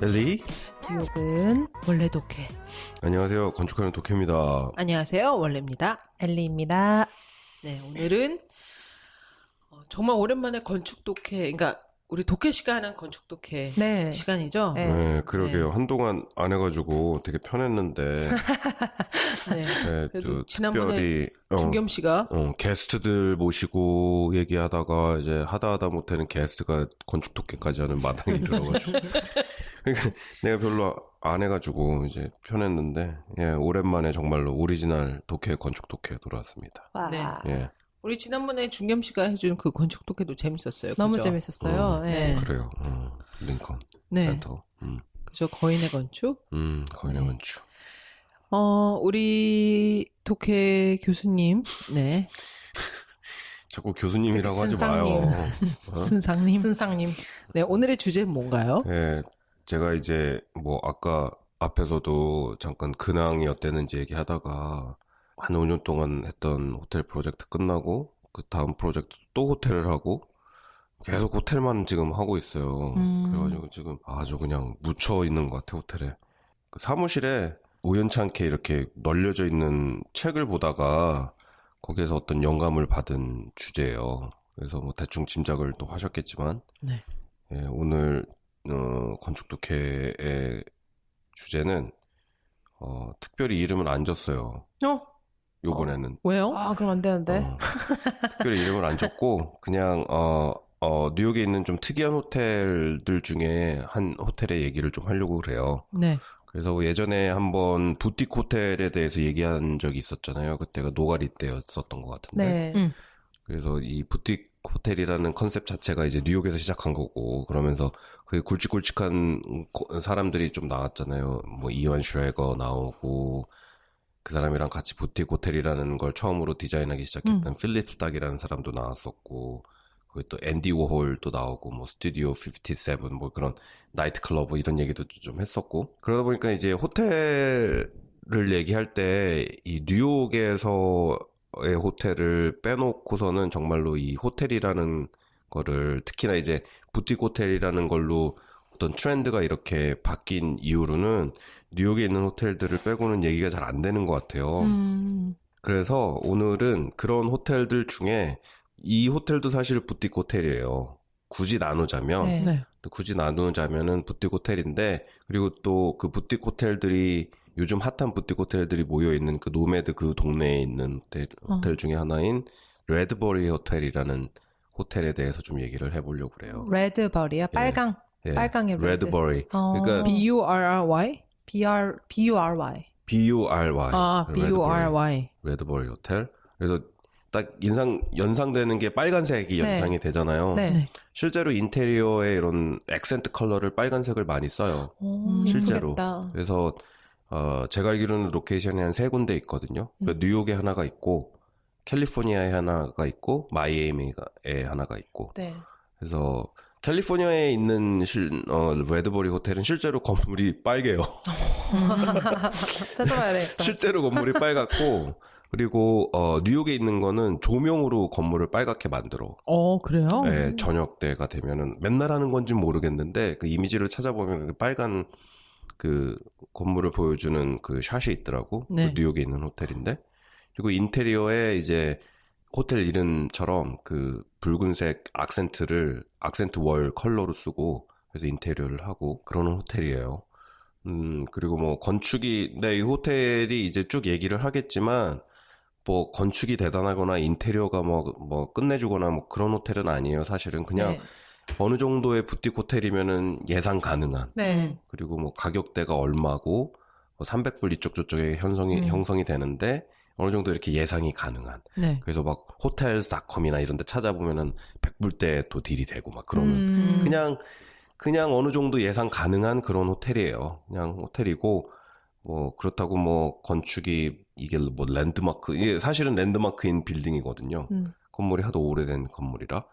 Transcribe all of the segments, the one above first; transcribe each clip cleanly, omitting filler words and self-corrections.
엘리? 뉴욕은 원래 독해. 안녕하세요. 건축하는 독해입니다. 안녕하세요. 원래입니다. 엘리입니다. 네, 오늘은 정말 오랜만에 건축 독해, 그러니까 우리 독해 씨가 하는 건축 독해 네. 시간이죠. 네. 네, 그러게요. 네. 한동안 안 해가지고 되게 편했는데, 네. 네, 그래도 또 지난번에 특별히, 중겸 씨가 게스트들 모시고 얘기하다가 이제 하다 못해는 게스트가 건축 독해까지 하는 마당에 이르러가지고. 그러니까 내가 별로 안 해가지고 이제 편했는데, 예, 오랜만에 정말로 오리지널 독해, 건축 독해 돌아왔습니다. 와. 네. 예, 우리 지난번에 중겸 씨가 해준 그 건축 독해도 재밌었어요. 너무 그죠? 재밌었어요. 네. 네. 그래요. 링컨 네. 센터. 그죠? 거인의 건축. 거인의 네. 건축. 우리 독해 교수님, 네, 자꾸 교수님이라고 하지 쓴상님. 마요. 순상님. 순상님. 네, 오늘의 주제는 뭔가요? 예, 제가 이제 뭐 아까 앞에서도 잠깐 근황이었대는지 얘기하다가 한 5년 동안 했던 호텔 프로젝트 끝나고 그 다음 프로젝트 또 호텔을 하고 계속 호텔만 지금 하고 있어요. 그래가지고 지금 아주 그냥 묻혀 있는 것 같아, 호텔에. 그 사무실에 우연찮게 이렇게 널려져 있는 책을 보다가 거기에서 어떤 영감을 받은 주제예요. 그래서 뭐 대충 짐작을 또 하셨겠지만 네. 예, 오늘 건축 독해의 주제는 특별히 이름을 안 줬어요. 요번에는. 왜요? 아, 그럼 안 되는데. 특별히 이름을 안 줬고 그냥 뉴욕에 있는 좀 특이한 호텔들 중에 한 호텔의 얘기를 좀 하려고 그래요. 네. 그래서 예전에 한번 부티크 호텔에 대해서 얘기한 적이 있었잖아요. 그때가 노가리 때였었던 것 같은데. 네. 그래서 이 부티크 호텔이라는 컨셉 자체가 이제 뉴욕에서 시작한 거고, 그러면서 그 굵직굵직한 사람들이 좀 나왔잖아요. 뭐 이완 슈레거 나오고, 그 사람이랑 같이 부티크 호텔이라는 걸 처음으로 디자인하기 시작했던 필립 스탁이라는 사람도 나왔었고, 거기 또 앤디 워홀도 나오고, 뭐 스튜디오 57, 뭐 그런 나이트 클럽 이런 얘기도 좀 했었고, 그러다 보니까 이제 호텔을 얘기할 때 이 뉴욕에서 의 호텔을 빼놓고서는 정말로 이 호텔이라는 거를 특히나 이제 부티크 호텔이라는 걸로 어떤 트렌드가 이렇게 바뀐 이후로는 뉴욕에 있는 호텔들을 빼고는 얘기가 잘 안 되는 것 같아요. 그래서 오늘은 그런 호텔들 중에 이 호텔도 사실 부티크 호텔이에요. 굳이 나누자면 네. 네. 굳이 나누자면은 부티크 호텔인데 그리고 또 그 부티크 호텔들이 요즘 핫한 부티크 호텔들이 모여있는 그 노매드 그 동네에 있는 호텔 중에 하나인 레드버리 호텔이라는 호텔에 대해서 좀 얘기를 해보려고 그래요. 레드버리야? 빨강. 예, 빨강의 레드. 레드버리. 그러니까 B-U-R-R-Y? B-U-R-Y. B-U-R-Y. 아, B-U-R-Y. 레드버리 호텔. 그래서 딱 연상되는 게 빨간색이 네. 연상이 되잖아요. 네. 네. 실제로 인테리어에 이런 액센트 컬러를 빨간색을 많이 써요. 실제로. 예쁘겠다. 그래서 제가 알기로는 로케이션이 한 3군데 있거든요. 그러니까 뉴욕에 하나가 있고 캘리포니아에 하나가 있고 마이애미에 하나가 있고. 네. 그래서 캘리포니아에 있는 레드버리 호텔은 실제로 건물이 빨개요. 찾아봐야 되겠다. 실제로 건물이 빨갛고 그리고 뉴욕에 있는 거는 조명으로 건물을 빨갛게 만들어. 그래요? 네, 저녁 때가 되면은 맨날 하는 건지 모르겠는데 그 이미지를 찾아보면 그 빨간 그 건물을 보여주는 그 샷이 있더라고. 네. 그 뉴욕에 있는 호텔인데. 그리고 인테리어에 이제 호텔 이름처럼 그 붉은색 악센트 월 컬러로 쓰고 그래서 인테리어를 하고 그러는 호텔이에요. 그리고 뭐 건축이, 네, 이 호텔이 이제 쭉 얘기를 하겠지만 뭐 건축이 대단하거나 인테리어가 뭐 끝내주거나 뭐 그런 호텔은 아니에요. 사실은 그냥 네. 어느 정도의 부티크 호텔이면은 예상 가능한. 네. 그리고 뭐 가격대가 얼마고 뭐 300불 이쪽 저쪽에 형성이 되는데 어느 정도 이렇게 예상이 가능한. 네. 그래서 막 호텔닷컴이나 이런 데 찾아보면은 100불대 또 딜이 되고 막 그러는 그냥 어느 정도 예상 가능한 그런 호텔이에요. 그냥 호텔이고 뭐 그렇다고 뭐 건축이 이게 뭐 랜드마크, 이게 사실은 랜드마크인 빌딩이거든요. 건물이 하도 오래된 건물이라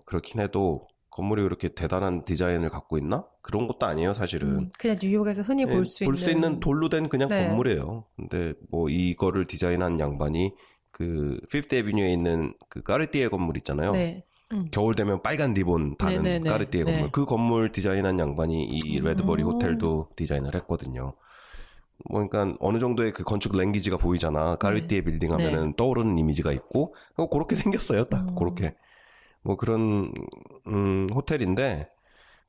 그렇긴 해도 건물이 그렇게 대단한 디자인을 갖고 있나? 그런 것도 아니에요, 사실은. 그냥 뉴욕에서 흔히 볼 수 있는 돌로 된 그냥 네. 건물이에요. 근데 뭐 이거를 디자인한 양반이 그 피프트 애비뉴에 있는 그 까르띠에 건물 있잖아요. 네. 겨울 되면 빨간 리본 다는 네네네. 까르띠에 네. 건물. 그 건물 디자인한 양반이 이 레드버리 호텔도 디자인을 했거든요. 뭐 그러니까 어느 정도의 그 건축 랭귀지가 보이잖아. 까르띠에 빌딩 하면은 떠오르는 이미지가 있고 그렇게 생겼어요. 딱 그렇게. 뭐 그런 호텔인데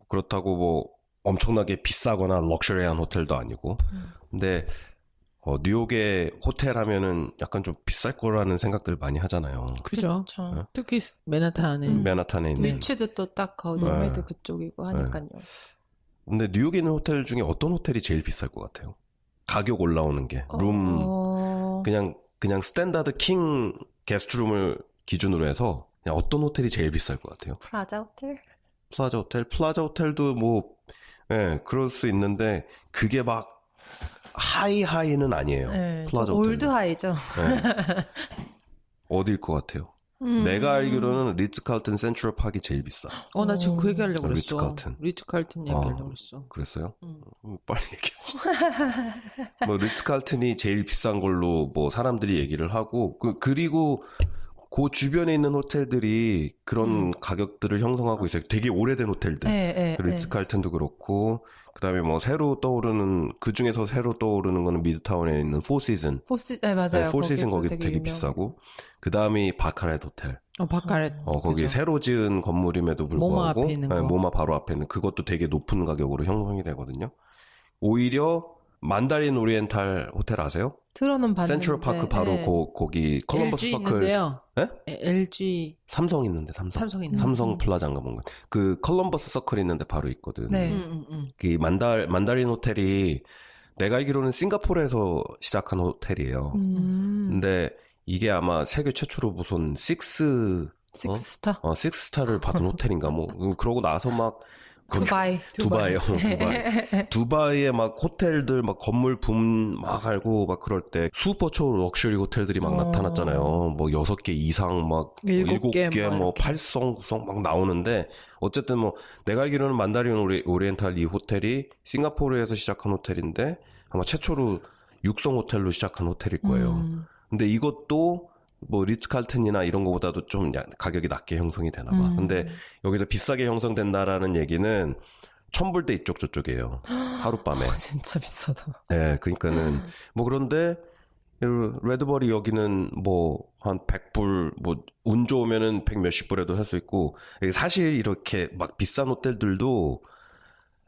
그렇다고 뭐 엄청나게 비싸거나 럭셔리한 호텔도 아니고. 근데 뉴욕의 호텔 하면은 약간 좀 비쌀 거라는 생각들 많이 하잖아요. 그죠. 그쵸. 특히 맨하탄에. 맨하탄에 있는. 위치도 또 딱 노메드 그쪽이고 하니까요. 근데 뉴욕에 있는 호텔 중에 어떤 호텔이 제일 비쌀 것 같아요? 가격 올라오는 게. 그냥 스탠다드 킹 게스트룸을 기준으로 해서 그냥 어떤 호텔이 제일 비쌀 것 같아요? 프라자 호텔? 플라자 호텔도 뭐, 예, 그럴 수 있는데, 그게 막, 하이는 아니에요. 네, 플라자 호텔. 올드 하이죠. 네. 어딜 것 같아요? 내가 알기로는 리츠칼튼 센트럴 파크이 제일 비싸. 나 지금 그 얘기 하려고 그랬어. 리츠칼튼. 리츠칼튼 얘기하려고 그랬어. 그랬어요? 빨리 얘기하지. 뭐, 리츠칼튼이 제일 비싼 걸로 뭐 사람들이 얘기를 하고, 그리고 그 주변에 있는 호텔들이 그런 가격들을 형성하고 있어요. 되게 오래된 호텔들. 리츠칼튼도 그렇고, 그 다음에 뭐 새로 떠오르는, 그 중에서 새로 떠오르는 거는 미드타운에 있는 포시즌. 네, 맞아요. 포시즌 거기 되게 비싸고, 그 다음이 바카렛 호텔. 바카렛. 거기 새로 지은 건물임에도 불구하고, 모마 앞에 있는 거. 모마 바로 앞에 있는 그것도 되게 높은 가격으로 형성이 되거든요. 오히려 만다린 오리엔탈 호텔 아세요? 들어는 봤는데. 센트럴 파크 바로 거기 컬럼버스 LG 서클. 있는데요. 네? LG. 삼성 있는데 삼성 있는데. 삼성 플라자인가 뭔가. 그 컬럼버스 서클 있는데 바로 있거든. 네. 그 만다린 호텔이 내가 알기로는 싱가포르에서 시작한 호텔이에요. 근데 이게 아마 세계 최초로 무슨 식스스타? 식스스타를 받은 호텔인가 뭐. 그러고 나서 막 두바이. 두바이에 막 호텔들 막 건물 붐 막 알고 막 그럴 때 슈퍼 초 럭셔리 호텔들이 막 나타났잖아요. 뭐 6개 이상 막 7개 뭐 8성 9성 막 나오는데 어쨌든 뭐 내가 알기로는 만다린 오리엔탈 이 호텔이 싱가포르에서 시작한 호텔인데 아마 최초로 6성 호텔로 시작한 호텔일 거예요. 근데 이것도 뭐 리츠칼튼이나 이런 거보다도 좀 가격이 낮게 형성이 되나 봐. 근데 여기서 비싸게 형성된다라는 얘기는 천불대 이쪽 저쪽이에요. 하룻밤에. 진짜 비싸다. 네, 그러니까는 뭐 그런데 레드버리 여기는 뭐 한 100불 뭐 운 좋으면은 100 몇십 불에도 살 수 있고 사실 이렇게 막 비싼 호텔들도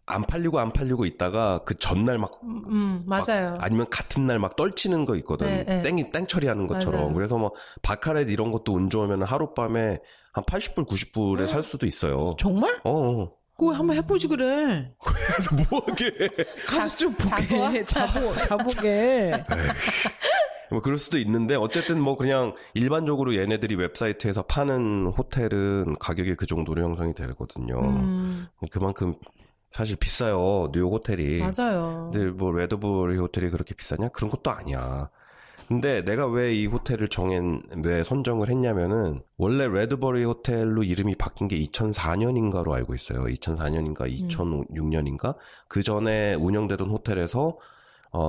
안 팔리고 있다가 그 전날 막 맞아요. 아니면 같은 날 막 떨치는 거 있거든. 땡 처리하는 것처럼. 맞아요. 그래서 뭐 바카렛 이런 것도 운 좋으면 하룻밤에 한 80불, 90불에 살 수도 있어요. 정말? 그거 한번 해보지 그래. 그래서 뭐하게? 가서 좀 보게. 자보게. 뭐 그럴 수도 있는데 어쨌든 뭐 그냥 일반적으로 얘네들이 웹사이트에서 파는 호텔은 가격이 그 정도로 형성이 되거든요. 그만큼 사실 비싸요. 뉴욕 호텔이. 맞아요. 근데 뭐 레드버리 호텔이 그렇게 비싸냐? 그런 것도 아니야. 근데 내가 왜 이 호텔을 왜 선정을 했냐면은 원래 레드버리 호텔로 이름이 바뀐 게 2004년인가로 알고 있어요. 2004년인가 2006년인가? 그 전에 운영되던 호텔에서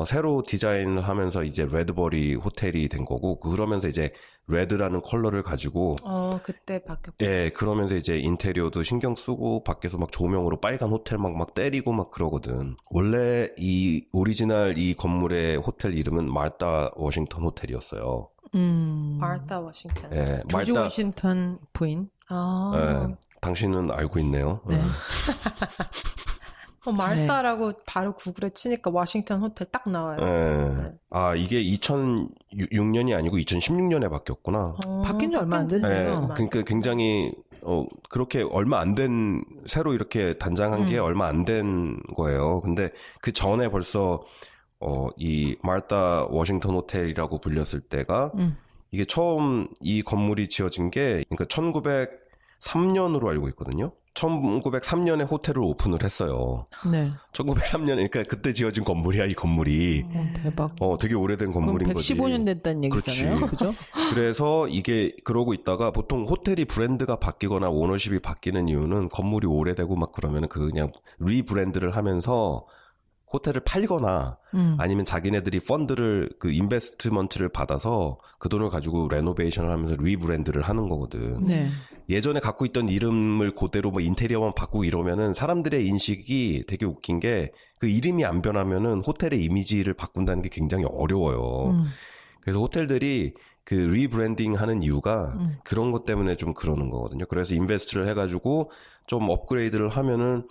새로 디자인을 하면서 이제 레드버리 호텔이 된 거고 그러면서 이제 레드라는 컬러를 가지고 그때 바뀌었고. 예, 그러면서 이제 인테리어도 신경 쓰고 밖에서 막 조명으로 빨간 호텔 막 때리고 막 그러거든. 원래 이 오리지널 이 건물의 호텔 이름은 마르타 워싱턴 호텔이었어요. 마르타 워싱턴. 예, 조지 워싱턴 부인. 예, 당신은 알고 있네요. 네. 마르타라고 바로 구글에 치니까 워싱턴 호텔 딱 나와요. 네. 이게 2006년이 아니고 2016년에 바뀌었구나. 바뀐 지 얼마 안 됐어요. 네, 그러니까 굉장히 그렇게 얼마 안 된 새로 이렇게 단장한 게 얼마 안 된 거예요. 근데 그 전에 벌써 이 마르타 워싱턴 호텔이라고 불렸을 때가 이게 처음 이 건물이 지어진 게 그러니까 1903년으로 알고 있거든요. 1903년에 호텔을 오픈을 했어요. 네. 1903년, 그러니까 그때 지어진 건물이야, 이 건물이. 대박. 되게 오래된 건물인 거지. 115년 됐다는 얘기잖아요. 그죠? 그래서 이게 그러고 있다가 보통 호텔이 브랜드가 바뀌거나 오너십이 바뀌는 이유는 건물이 오래되고 막 그러면 그냥 리브랜드를 하면서 호텔을 팔거나 아니면 자기네들이 펀드를 그 인베스트먼트를 받아서 그 돈을 가지고 레노베이션을 하면서 리브랜드를 하는 거거든. 네. 예전에 갖고 있던 이름을 그대로 뭐 인테리어만 바꾸고 이러면은 사람들의 인식이 되게 웃긴 게 그 이름이 안 변하면은 호텔의 이미지를 바꾼다는 게 굉장히 어려워요. 그래서 호텔들이 그 리브랜딩 하는 이유가 그런 것 때문에 좀 그러는 거거든요. 그래서 인베스트를 해가지고 좀 업그레이드를 하면은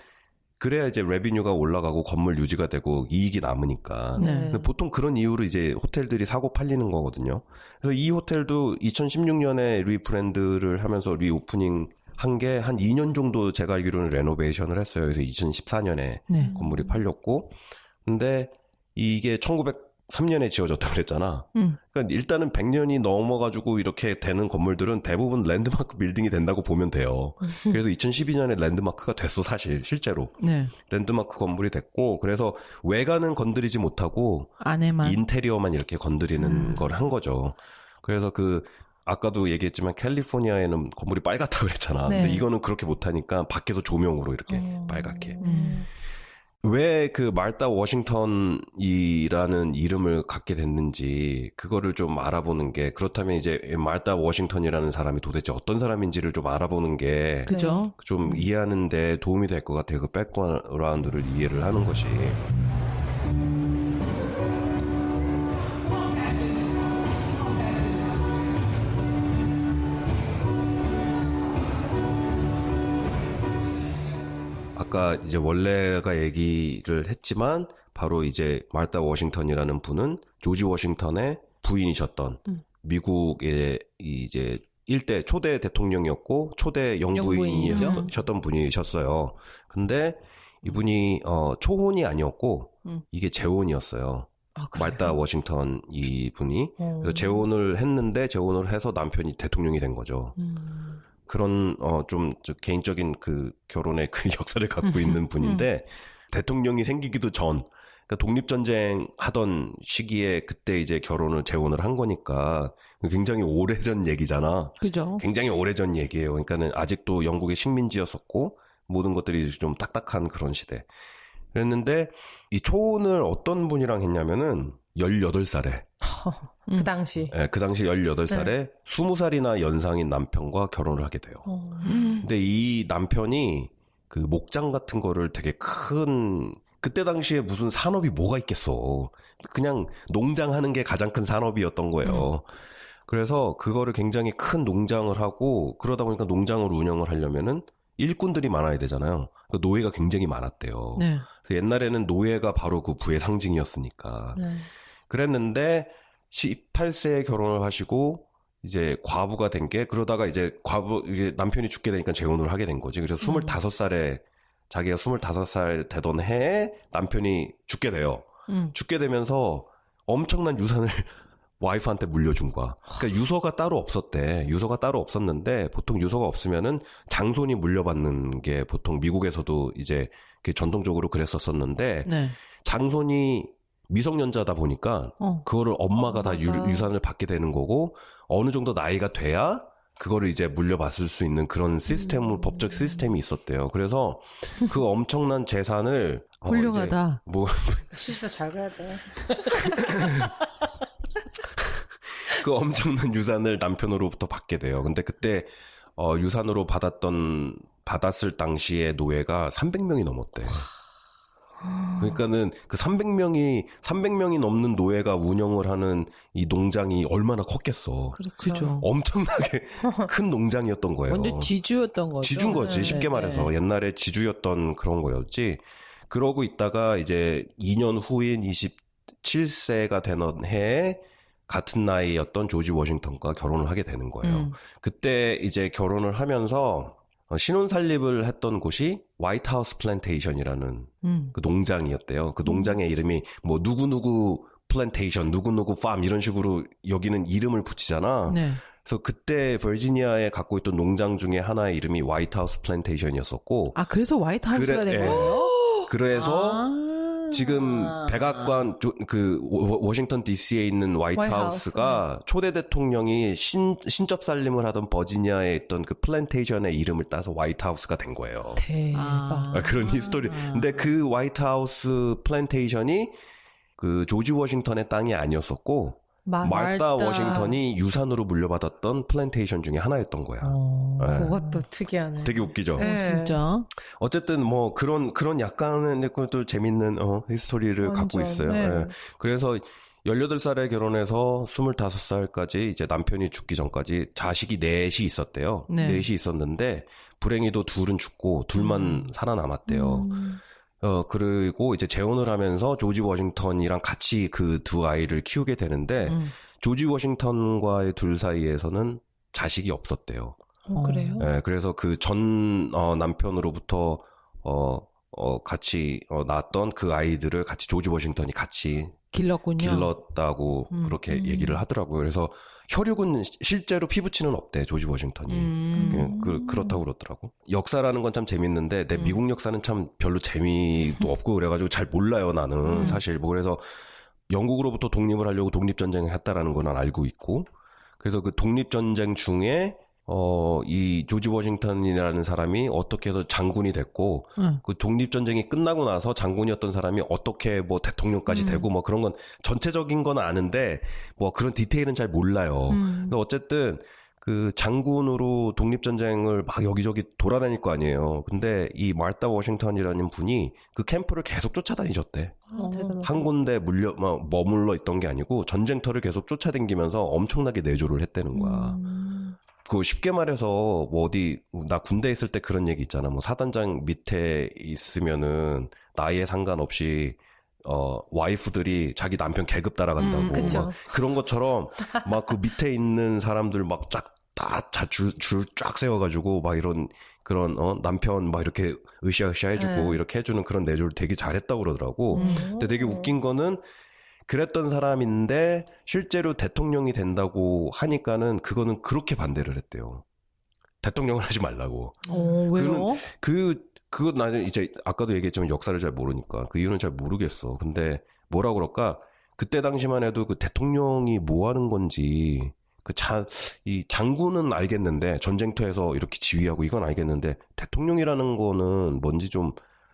그래야 이제 레비뉴가 올라가고 건물 유지가 되고 이익이 남으니까. 네. 근데 보통 그런 이유로 이제 호텔들이 사고 팔리는 거거든요. 그래서 이 호텔도 2016년에 리브랜드를 하면서 리오프닝 한 게 한 2년 정도 제가 알기로는 레노베이션을 했어요. 그래서 2014년에 네. 건물이 팔렸고. 근데 이게 1903년에 지어졌다고 그랬잖아. 그러니까 일단은 100년이 넘어가지고 이렇게 되는 건물들은 대부분 랜드마크 빌딩이 된다고 보면 돼요. 그래서 2012년에 랜드마크가 됐어, 사실, 실제로. 네. 랜드마크 건물이 됐고, 그래서 외관은 건드리지 못하고, 안에만. 인테리어만 이렇게 건드리는 걸 한 거죠. 그래서 아까도 얘기했지만 캘리포니아에는 건물이 빨갛다고 그랬잖아. 네. 근데 이거는 그렇게 못하니까 밖에서 조명으로 이렇게 빨갛게. 왜 그 말타 워싱턴이라는 이름을 갖게 됐는지 그거를 좀 알아보는 게, 그렇다면 이제 말타 워싱턴이라는 사람이 도대체 어떤 사람인지를 좀 알아보는 게 그죠? 좀 이해하는데 도움이 될 것 같아요. 그 백그라운드를 이해를 하는 것이. 아까 이제 원래가 얘기를 했지만 바로 이제 말타 워싱턴이라는 분은 조지 워싱턴의 부인이셨던 미국의 이제 일대 초대 대통령이었고 초대 영부인이셨던 분이셨어요. 근데 이분이 초혼이 아니었고 이게 재혼이었어요. 아, 그래요? 말타 워싱턴 이분이. 그래서 재혼을 했는데 재혼을 해서 남편이 대통령이 된 거죠. 그런 좀 개인적인 그 결혼의 그 역사를 갖고 있는 분인데 대통령이 생기기도 전, 그러니까 독립전쟁 하던 시기에 그때 이제 재혼을 한 거니까 굉장히 오래전 얘기잖아. 그죠? 굉장히 오래전 얘기예요. 그러니까는 아직도 영국의 식민지였었고 모든 것들이 좀 딱딱한 그런 시대. 그랬는데 이 초혼을 어떤 분이랑 했냐면은 18살에. 그 당시. 네, 그 당시 18살에 20살이나 연상인 남편과 결혼을 하게 돼요. 근데 이 남편이 그 목장 같은 거를 되게 그때 당시에 무슨 산업이 뭐가 있겠어. 그냥 농장하는 게 가장 큰 산업이었던 거예요. 그래서 그거를 굉장히 큰 농장을 하고, 그러다 보니까 농장을 운영을 하려면은 일꾼들이 많아야 되잖아요. 그러니까 노예가 굉장히 많았대요. 네. 그래서 옛날에는 노예가 바로 그 부의 상징이었으니까. 네. 그랬는데 18세에 결혼을 하시고 이제 과부가 된 게, 그러다가 이제 이게 남편이 죽게 되니까 재혼을 하게 된 거지. 그래서 25살에 자기가 25살 되던 해에 남편이 죽게 돼요. 죽게 되면서 엄청난 유산을 와이프한테 물려준 거야. 그러니까 유서가 따로 없었대. 유서가 따로 없었는데 보통 유서가 없으면은 장손이 물려받는 게 보통 미국에서도 이제 전통적으로 그랬었었는데 네. 장손이 미성년자다 보니까 그거를 엄마가 다 유산을 받게 되는 거고, 어느 정도 나이가 돼야 그거를 이제 물려받을 수 있는 그런 법적 시스템이 있었대요. 그래서 그 엄청난 재산을 훌륭하다. 시집도 잘 가야 돼. 그 엄청난 유산을 남편으로부터 받게 돼요. 근데 그때 유산으로 받았을 당시에 노예가 300명이 넘었대. 그러니까는 그 300명이 넘는 노예가 운영을 하는 이 농장이 얼마나 컸겠어. 그렇죠. 엄청나게 큰 농장이었던 거예요. 완전 지주였던 거죠. 지주인 거지, 쉽게 말해서. 옛날에 지주였던 그런 거였지. 그러고 있다가 이제 2년 후인 27세가 되는 해에 같은 나이였던 조지 워싱턴과 결혼을 하게 되는 거예요. 그때 이제 결혼을 하면서 신혼살림을 했던 곳이 화이트하우스 플랜테이션이라는 그 농장이었대요. 그 농장의 이름이 뭐 누구누구 플랜테이션, 누구누구 팜 이런 식으로 여기는 이름을 붙이잖아. 네. 그래서 그때 버지니아에 갖고 있던 농장 중에 하나의 이름이 화이트하우스 플랜테이션이었었고. 아, 그래서 화이트하우스가 된 거예요? 그래서 지금 백악관 워싱턴 DC에 있는 화이트하우스가 초대 대통령이 신접 살림을 하던 버지니아에 있던 그 플랜테이션의 이름을 따서 화이트하우스가 된 거예요. 대박. 그런 히스토리. 근데 그 화이트하우스 플랜테이션이 그 조지 워싱턴의 땅이 아니었었고 말다 워싱턴이 유산으로 물려받았던 플랜테이션 중에 하나였던 거야. 네. 그것도 특이하네. 되게 웃기죠. 네. 진짜. 어쨌든 뭐 그런 약간은 또 재밌는 히스토리를 완전, 갖고 있어요. 네. 네. 그래서 18살에 결혼해서 25살까지 이제 남편이 죽기 전까지 자식이 넷이 있었대요. 네. 넷이 있었는데 불행히도 둘은 죽고 둘만 살아남았대요. 그리고 이제 재혼을 하면서 조지 워싱턴이랑 같이 그 두 아이를 키우게 되는데 조지 워싱턴과의 둘 사이에서는 자식이 없었대요. 그래요? 네, 그래서 그 전 남편으로부터 같이 낳았던 그 아이들을 같이 조지 워싱턴이 같이 길렀군요. 길렀다고 그렇게 얘기를 하더라고요. 그래서 혈육은 실제로 피부치는 없대, 조지 워싱턴이. 그렇다고 그러더라고. 역사라는 건 참 재밌는데 내 미국 역사는 참 별로 재미도 없고 그래가지고 잘 몰라요, 나는. 사실 뭐 그래서 영국으로부터 독립을 하려고 독립전쟁을 했다라는 건 알고 있고, 그래서 그 독립전쟁 중에 이 조지 워싱턴이라는 사람이 어떻게 해서 장군이 됐고, 그 독립전쟁이 끝나고 나서 장군이었던 사람이 어떻게 뭐 대통령까지 되고 뭐 그런 건 전체적인 건 아는데, 뭐 그런 디테일은 잘 몰라요. 근데 어쨌든 그 장군으로 독립전쟁을 막 여기저기 돌아다닐 거 아니에요. 근데 이 말다 워싱턴이라는 분이 그 캠프를 계속 쫓아다니셨대. 대단하다. 한 군데 머물러 있던 게 아니고 전쟁터를 계속 쫓아다니면서 엄청나게 내조를 했다는 거야. 그 쉽게 말해서 뭐 어디 나 군대 있을 때 그런 얘기 있잖아. 뭐 사단장 밑에 있으면은 나이에 상관없이 와이프들이 자기 남편 계급 따라간다고 그쵸. 막 그런 것처럼 막 그 밑에 있는 사람들 막 줄 쫙 세워가지고 막 이런 그런 남편 막 이렇게 으쌰으쌰 해주고 이렇게 해주는 그런 내조를 되게 잘했다고 그러더라고. 근데 되게 웃긴 거는 그랬던 사람인데 실제로 대통령이 된다고 하니까는 그거는 그렇게 반대를 했대요. 대통령을 하지 말라고. 왜요? 그건 나는 이제 아까도 얘기했지만 역사를 잘 모르니까 그 이유는 잘 모르겠어. 근데 뭐라 그럴까? 그때 당시만 해도 그 대통령이 뭐 하는 건지 이 장군은 알겠는데 전쟁터에서 이렇게 지휘하고 이건 알겠는데 대통령이라는 거는 뭔지 좀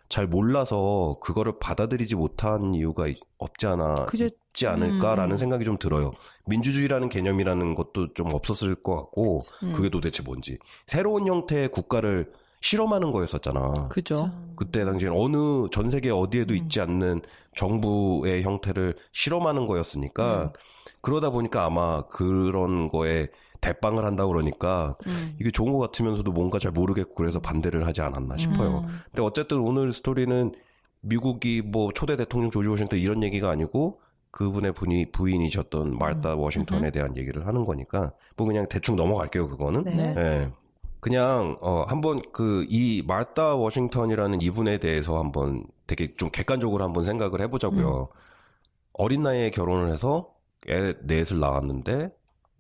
잘 몰라서 그거를 받아들이지 못한 이유가 없지 있지 않을까라는 생각이 좀 들어요. 민주주의라는 개념이라는 것도 좀 없었을 것 같고 그게 도대체 뭔지. 새로운 형태의 국가를 실험하는 거였었잖아. 그죠. 그때 당시엔 전 세계 어디에도 있지 않는 정부의 형태를 실험하는 거였으니까 그러다 보니까 아마 그런 거에 대빵을 한다고 그러니까 이게 좋은 것 같으면서도 뭔가 잘 모르겠고 그래서 반대를 하지 않았나 싶어요. 근데 어쨌든 오늘 스토리는 미국이 뭐 초대 대통령 조지 워싱턴 이런 얘기가 아니고 그분의 부인이셨던 말다 워싱턴에 대한 얘기를 하는 거니까 뭐 그냥 대충 넘어갈게요, 그거는. 네. 네. 그냥 한번 이 말다 워싱턴이라는 이분에 대해서 한번 되게 좀 객관적으로 한번 생각을 해보자고요. 어린 나이에 결혼을 해서 애 넷을 낳았는데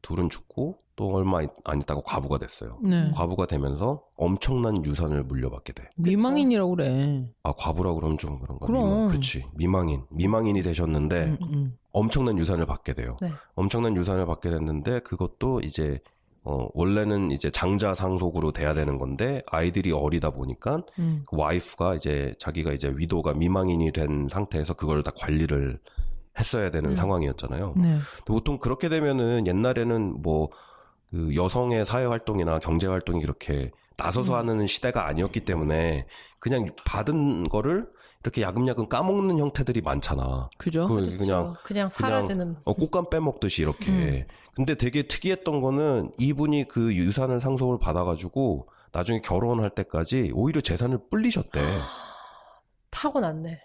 둘은 죽고 또 얼마 안 있다가 과부가 됐어요. 네. 과부가 되면서 엄청난 유산을 물려받게 돼. 미망인이라고 그래. 과부라고 그러면 좀 그런가? 그럼. 그렇지. 미망인이 되셨는데 엄청난 유산을 받게 돼요. 네. 엄청난 유산을 받게 됐는데 그것도 이제 원래는 이제 장자 상속으로 돼야 되는 건데 아이들이 어리다 보니까 그 와이프가 이제 자기가 이제 위도가 미망인이 된 상태에서 그걸 다 관리를 했어야 되는 상황이었잖아요. 네. 보통 그렇게 되면은 옛날에는 뭐 그 여성의 사회 활동이나 경제 활동이 그렇게 나서서 하는 시대가 아니었기 때문에 그냥 받은 거를 이렇게 야금야금 까먹는 형태들이 많잖아. 그죠? 그냥 사라지는. 꽃감 빼먹듯이 이렇게. 근데 되게 특이했던 거는 이분이 그 유산을 상속을 받아가지고 나중에 결혼할 때까지 오히려 재산을 불리셨대. 타고났네.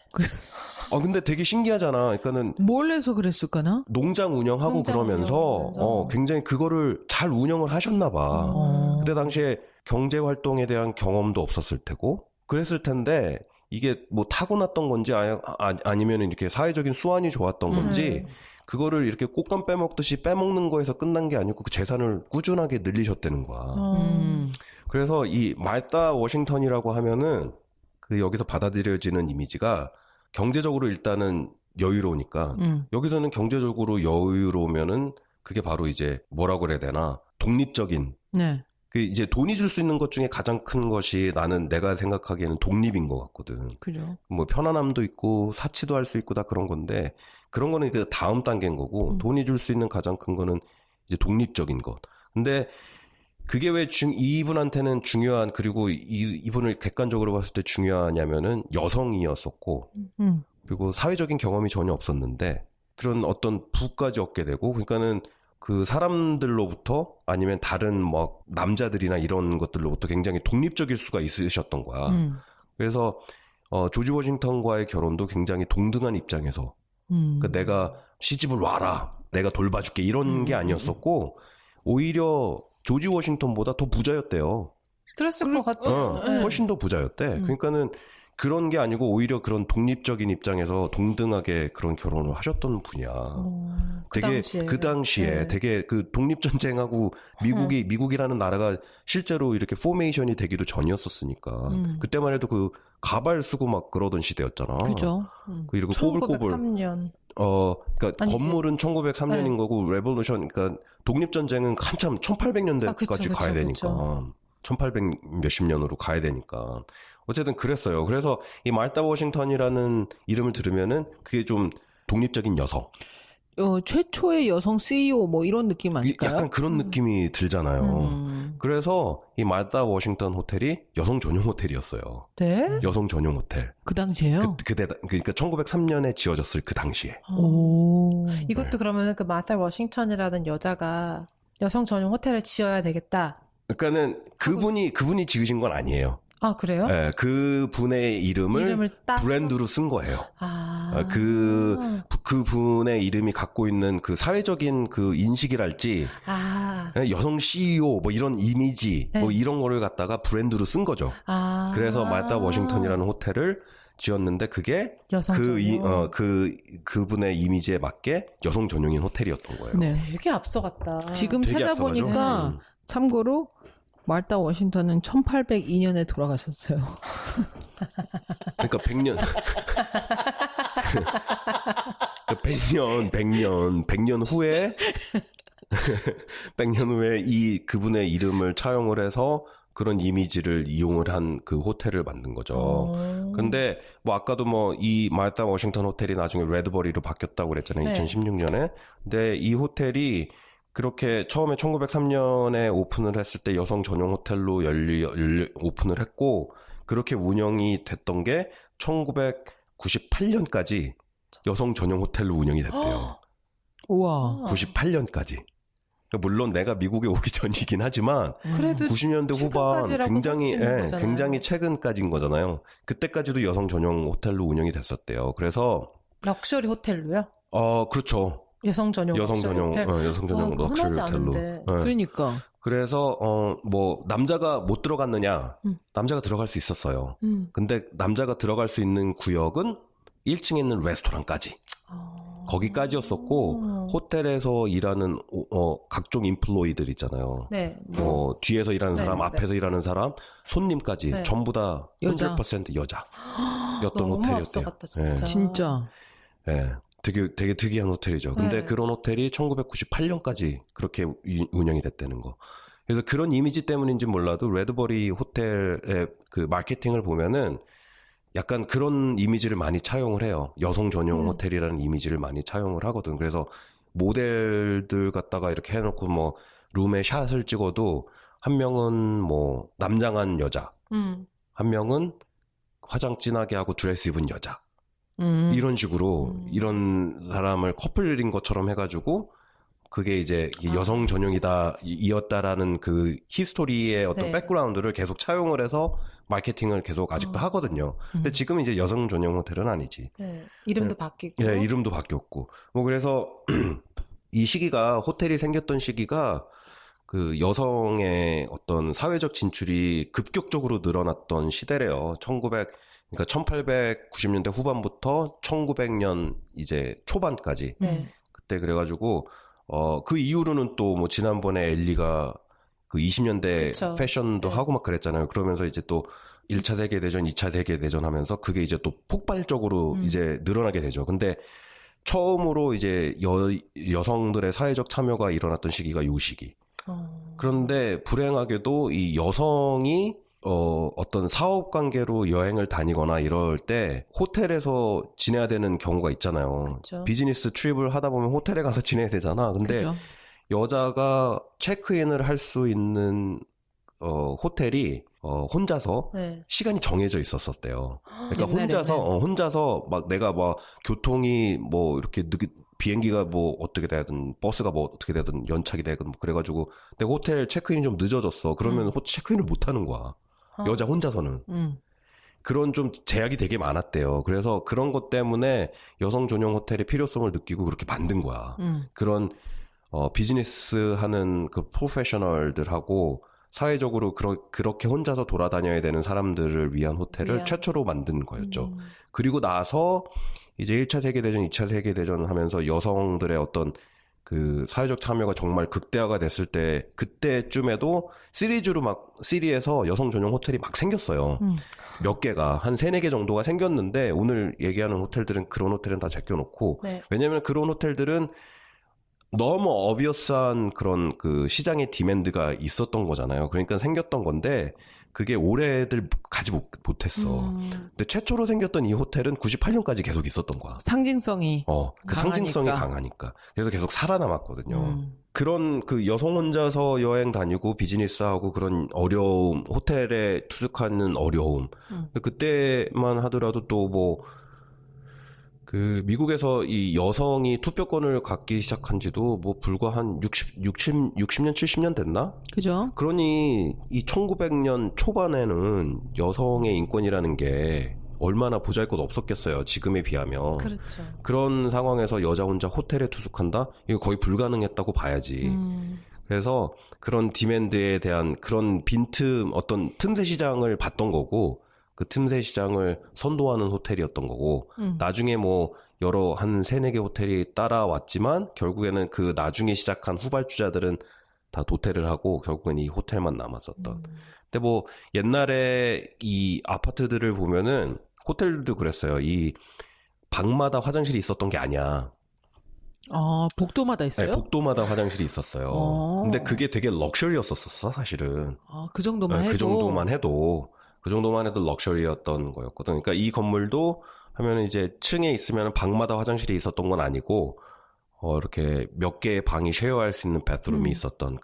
근데 되게 신기하잖아. 그러니까는 뭘 해서 그랬을까나? 농장 운영하고 그러면서 굉장히 그거를 잘 운영을 하셨나 봐. 그때 당시에 경제 활동에 대한 경험도 없었을 테고 그랬을 텐데 이게 뭐 타고났던 건지 아니면 이렇게 사회적인 수완이 좋았던 건지 그거를 이렇게 꽃감 빼먹듯이 빼먹는 거에서 끝난 게 아니고 그 재산을 꾸준하게 늘리셨다는 거야. 그래서 이 말다 워싱턴이라고 하면은 그 여기서 받아들여지는 이미지가 경제적으로 일단은 여유로우니까 여기서는 경제적으로 여유로우면은 그게 바로 이제 뭐라고 그래야 되나 독립적인 네. 그 이제 돈이 줄 수 있는 것 중에 가장 큰 것이 나는 내가 생각하기에는 독립인 것 같거든. 그죠. 뭐 편안함도 있고 사치도 할 수 있고 다 그런 건데 그런 거는 그 다음 단계인 거고 돈이 줄 수 있는 가장 큰 거는 이제 독립적인 것. 근데 그게 왜 이분한테는 중요한 그리고 이분을 객관적으로 봤을 때 중요하냐면은 여성이었었고 그리고 사회적인 경험이 전혀 없었는데 그런 어떤 부까지 얻게 되고 그러니까는 그 사람들로부터 아니면 다른 뭐 남자들이나 이런 것들로부터 굉장히 독립적일 수가 있으셨던 거야. 그래서 조지 워싱턴과의 결혼도 굉장히 동등한 입장에서 그러니까 내가 시집을 와라, 내가 돌봐줄게 이런 게 아니었었고 오히려 조지 워싱턴보다 더 부자였대요. 그랬을 것 같아요. 네. 훨씬 더 부자였대. 그러니까는 그런 게 아니고 오히려 그런 독립적인 입장에서 동등하게 그런 결혼을 하셨던 분이야. 그 되게 당시에. 그 당시에 네. 되게 그 독립 전쟁하고 미국이라는 나라가 실제로 이렇게 포메이션이 되기도 전이었었으니까 그때만 해도 그 가발 쓰고 막 그러던 시대였잖아. 그죠. 그 이렇게 꼬불꼬불 1903년. 그러니까 아니지. 건물은 1903년인 네. 거고 레볼루션 그러니까 독립 전쟁은 한참 1800년대까지 그쵸, 가야 되니까. 그쵸. 1800 몇십 년으로 가야 되니까. 어쨌든 그랬어요. 그래서 이 말타 워싱턴이라는 이름을 들으면은 그게 좀 독립적인 여성. 최초의 여성 CEO 뭐 이런 느낌 아닐까요? 약간 그런 느낌이 들잖아요. 그래서 이 말타 워싱턴 호텔이 여성 전용 호텔이었어요. 네? 여성 전용 호텔. 그 당시에요? 그러니까 1903년에 지어졌을 그 당시에. 오. 이것도 그러면 그 마타 워싱턴이라는 여자가 여성 전용 호텔을 지어야 되겠다. 그러니까는 그분이 지으신 건 아니에요. 아, 그래요? 네, 그 분의 이름을 따서? 브랜드로 쓴 거예요. 아. 그 분의 이름이 갖고 있는 그 사회적인 그 인식이랄지, 아. 여성 CEO 뭐 이런 이미지, 네. 뭐 이런 거를 갖다가 브랜드로 쓴 거죠. 아. 그래서 말타 워싱턴이라는 호텔을 지었는데 그게 여성 전용. 그분의 이미지에 맞게 여성 전용인 호텔이었던 거예요. 네. 되게 앞서갔다. 지금 되게 찾아보니까 앞서가죠? 참고로 말타 워싱턴은 1802년에 돌아가셨어요. 그러니까 100년. 그 100년 후에 100년 후에 그분의 이름을 차용을 해서 그런 이미지를 이용을 한 그 호텔을 만든 거죠. 근데 뭐 아까도 뭐 이 말타 워싱턴 호텔이 나중에 레드버리로 바뀌었다고 그랬잖아요. 네. 2016년에. 근데 이 호텔이 그렇게 처음에 1903년에 오픈을 했을 때 여성 전용 호텔로 오픈을 했고 그렇게 운영이 됐던 게 1998년까지 여성 전용 호텔로 운영이 됐대요. 우와. 98년까지. 물론 내가 미국에 오기 전이긴 하지만 그래도 90년대 후반 최근까지라고 굉장히 할수 있는 거잖아요. 굉장히 최근까지인 거잖아요. 그때까지도 여성 전용 호텔로 운영이 됐었대요. 그래서 럭셔리 호텔로요? 그렇죠. 여성 전용 여성 럭셔리 전용 호텔. 여성 전용 그거 럭셔리 흔하지 호텔로. 않은데. 네. 그러니까. 그래서 뭐 남자가 못 들어갔느냐? 남자가 들어갈 수 있었어요. 근데 남자가 들어갈 수 있는 구역은 1층에 있는 레스토랑까지. 거기까지였었고 호텔에서 일하는 각종 인플로이들 있잖아요. 네. 뭐 뒤에서 일하는 사람, 네. 앞에서 일하는 사람, 손님까지 네. 전부 다 여자. 100% 여자였던 너무 호텔이었대요. 앞서갔다, 진짜. 진짜. 예. 되게 특이한 호텔이죠. 근데 네. 그런 호텔이 1998년까지 그렇게 운영이 됐다는 거. 그래서 그런 이미지 때문인지 몰라도 레드버리 호텔의 그 마케팅을 보면은 약간 그런 이미지를 많이 차용을 해요. 여성 전용 호텔이라는 이미지를 많이 차용을 하거든. 그래서 모델들 갖다가 이렇게 해놓고 뭐 룸에 샷을 찍어도 한 명은 뭐 남장한 여자, 한 명은 화장 진하게 하고 드레스 입은 여자. 이런 식으로 이런 사람을 커플인 것처럼 해가지고 그게 이제 여성 전용이었다라는 그 히스토리의 어떤 네. 백그라운드를 계속 차용을 해서 마케팅을 계속 아직도 하거든요. 근데 지금 이제 여성 전용 호텔은 아니지. 네. 이름도 바뀌고. 예, 이름도 바뀌었고. 뭐 그래서 이 시기가 호텔이 생겼던 시기가 그 여성의 어떤 사회적 진출이 급격적으로 늘어났던 시대래요. 그러니까 1890년대 후반부터 1900년 이제 초반까지. 네. 그때 그래가지고 그 이후로는 또 뭐 지난번에 엘리가 그 20년대 그쵸. 패션도 네. 하고 막 그랬잖아요. 그러면서 이제 또 1차 세계대전, 2차 세계대전 하면서 그게 이제 또 폭발적으로 이제 늘어나게 되죠. 근데 처음으로 이제 여성들의 사회적 참여가 일어났던 시기가 요 시기. 그런데 불행하게도 이 여성이 어떤 사업 관계로 여행을 다니거나 이럴 때 호텔에서 지내야 되는 경우가 있잖아요. 그쵸. 비즈니스 트립을 하다 보면 호텔에 가서 지내야 되잖아. 근데 그죠. 여자가 체크인을 할 수 있는 호텔이 혼자서 네. 시간이 정해져 있었대요. 그러니까 옛날에는. 혼자서 막 내가 막 교통이 뭐 이렇게 비행기가 뭐 어떻게 되든 버스가 뭐 어떻게 되든 연착이 되든 뭐 그래가지고 내 호텔 체크인이 좀 늦어졌어. 그러면 체크인을 못 하는 거야. 여자 혼자서는. 그런 좀 제약이 되게 많았대요. 그래서 그런 것 때문에 여성 전용 호텔의 필요성을 느끼고 그렇게 만든 거야. 그런 비즈니스 하는 그 프로페셔널들하고 사회적으로 그렇게 혼자서 돌아다녀야 되는 사람들을 위한 호텔을 최초로 만든 거였죠. 그리고 나서 이제 1차 세계대전, 2차 세계대전 하면서 여성들의 어떤 그 사회적 참여가 정말 극대화가 됐을 때 그때쯤에도 시리에서 여성 전용 호텔이 막 생겼어요. 몇 개가 한 3-4개 정도가 생겼는데 오늘 얘기하는 호텔들은 그런 호텔은 다 제껴놓고 네. 왜냐면 그런 호텔들은 너무 어비어스한 그런 그 시장의 디맨드가 있었던 거잖아요. 그러니까 생겼던 건데 그게 오래들 가지 못했어. 근데 최초로 생겼던 이 호텔은 98년까지 계속 있었던 거야. 상징성이. 그 상징성이 강하니까. 그래서 계속 살아남았거든요. 음. 그런 그 여성 혼자서 여행 다니고 비즈니스하고 그런 어려움, 호텔에 투숙하는 어려움. 그때만 하더라도 또 뭐, 그 미국에서 이 여성이 투표권을 갖기 시작한 지도 뭐 불과 한 60년, 70년 됐나? 그죠? 그러니 이 1900년 초반에는 여성의 인권이라는 게 얼마나 보잘것 없었겠어요. 지금에 비하면. 그렇죠. 그런 상황에서 여자 혼자 호텔에 투숙한다? 이거 거의 불가능했다고 봐야지. 그래서 그런 디맨드에 대한 그런 빈틈, 어떤 틈새 시장을 봤던 거고 그 틈새 시장을 선도하는 호텔이었던 거고 나중에 뭐 여러 한 3-4개 호텔이 따라왔지만 결국에는 그 나중에 시작한 후발주자들은 다 도태를 하고 결국엔 이 호텔만 남았었던. 근데 뭐 옛날에 이 아파트들을 보면은 호텔들도 그랬어요. 이 방마다 화장실이 있었던 게 아니야. 복도마다 있어요? 네, 복도마다 화장실이 있었어요. 근데 그게 되게 럭셔리였었어, 사실은. 그 정도만 네, 해도. 그 정도만 해도 럭셔리였던 거였거든. 그러니까 이 건물도 하면 이제 층에 있으면 방마다 화장실이 있었던 건 아니고, 이렇게 몇 개의 방이 쉐어할 수 있는 바스룸이 있었던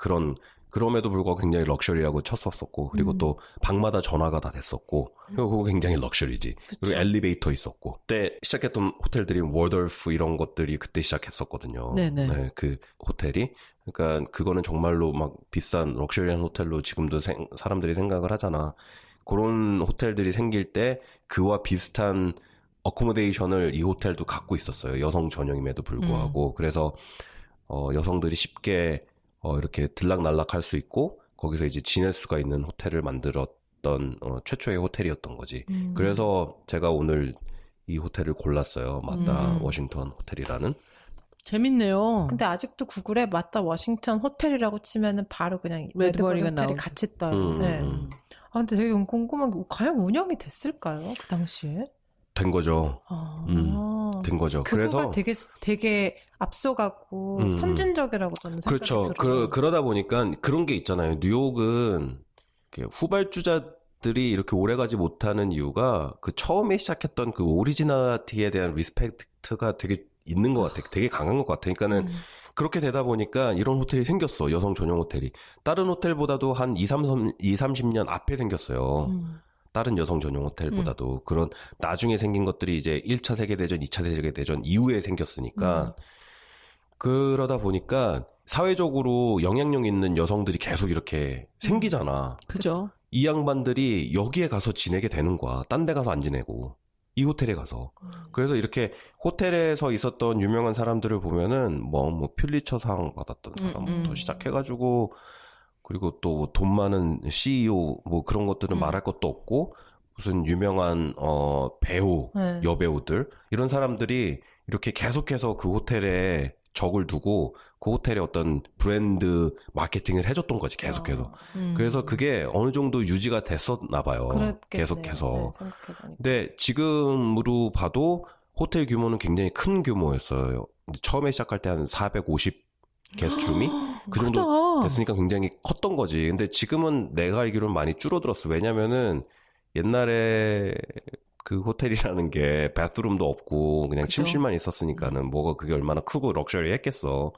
그럼에도 불구하고 굉장히 럭셔리하고 쳤었었고, 그리고 또 방마다 전화가 다 됐었고, 그거 굉장히 럭셔리지. 그리고 엘리베이터 있었고, 그때 시작했던 호텔들이 월돌프 이런 것들이 그때 시작했었거든요. 네네. 네, 그 호텔이. 그러니까 그거는 정말로 막 비싼 럭셔리한 호텔로 지금도 사람들이 생각을 하잖아. 그런 호텔들이 생길 때 그와 비슷한 어코모데이션을 이 호텔도 갖고 있었어요. 여성 전용임에도 불구하고. 그래서 여성들이 쉽게 이렇게 들락날락 할 수 있고 거기서 이제 지낼 수가 있는 호텔을 만들었던 최초의 호텔이었던 거지. 그래서 제가 오늘 이 호텔을 골랐어요. 마다 워싱턴 호텔이라는. 재밌네요. 근데 아직도 구글에 마다 워싱턴 호텔이라고 치면은 바로 그냥 레드버리 호텔이 나오죠. 같이 떠요. 네. 근데 되게 궁금한 게 과연 운영이 됐을까요? 그 당시에? 된 거죠. 된 거죠. 그거가 그래서 되게 앞서가고 선진적이라고 저는 생각이 그렇죠. 들어요. 그러다 보니까 그런 게 있잖아요. 뉴욕은 이렇게 후발주자들이 이렇게 오래가지 못하는 이유가 그 처음에 시작했던 그 오리지널티에 대한 리스펙트가 되게 있는 것 같아. 되게 강한 것 같아. 그러니까는 그렇게 되다 보니까 이런 호텔이 생겼어. 여성 전용 호텔이. 다른 호텔보다도 한 30년 앞에 생겼어요. 다른 여성 전용 호텔보다도. 그런 나중에 생긴 것들이 이제 1차 세계대전, 2차 세계대전 이후에 생겼으니까. 그러다 보니까 사회적으로 영향력 있는 여성들이 계속 이렇게 생기잖아. 그죠. 이 양반들이 여기에 가서 지내게 되는 거야. 딴 데 가서 안 지내고. 이 호텔에 가서. 그래서 이렇게 호텔에서 있었던 유명한 사람들을 보면은 뭐 퓰리처상 받았던 사람부터 시작해가지고 그리고 또 돈 많은 CEO 뭐 그런 것들은 말할 것도 없고 무슨 유명한 배우, 네. 여배우들 이런 사람들이 이렇게 계속해서 그 호텔에 적을 두고 그 호텔에 어떤 브랜드 마케팅을 해줬던 거지 계속해서. 그래서 그게 어느 정도 유지가 됐었나 봐요. 그랬겠네요. 계속해서. 네, 생각해보니까. 근데 지금으로 봐도 호텔 규모는 굉장히 큰 규모였어요. 처음에 시작할 때 한 450 게스트룸이 그 정도 크다. 됐으니까 굉장히 컸던 거지. 근데 지금은 내가 알기로는 많이 줄어들었어. 왜냐면은 옛날에 그 호텔이라는 게 바스룸도 없고 그냥 그죠. 침실만 있었으니까는 뭐가 그게 얼마나 크고 럭셔리했겠어.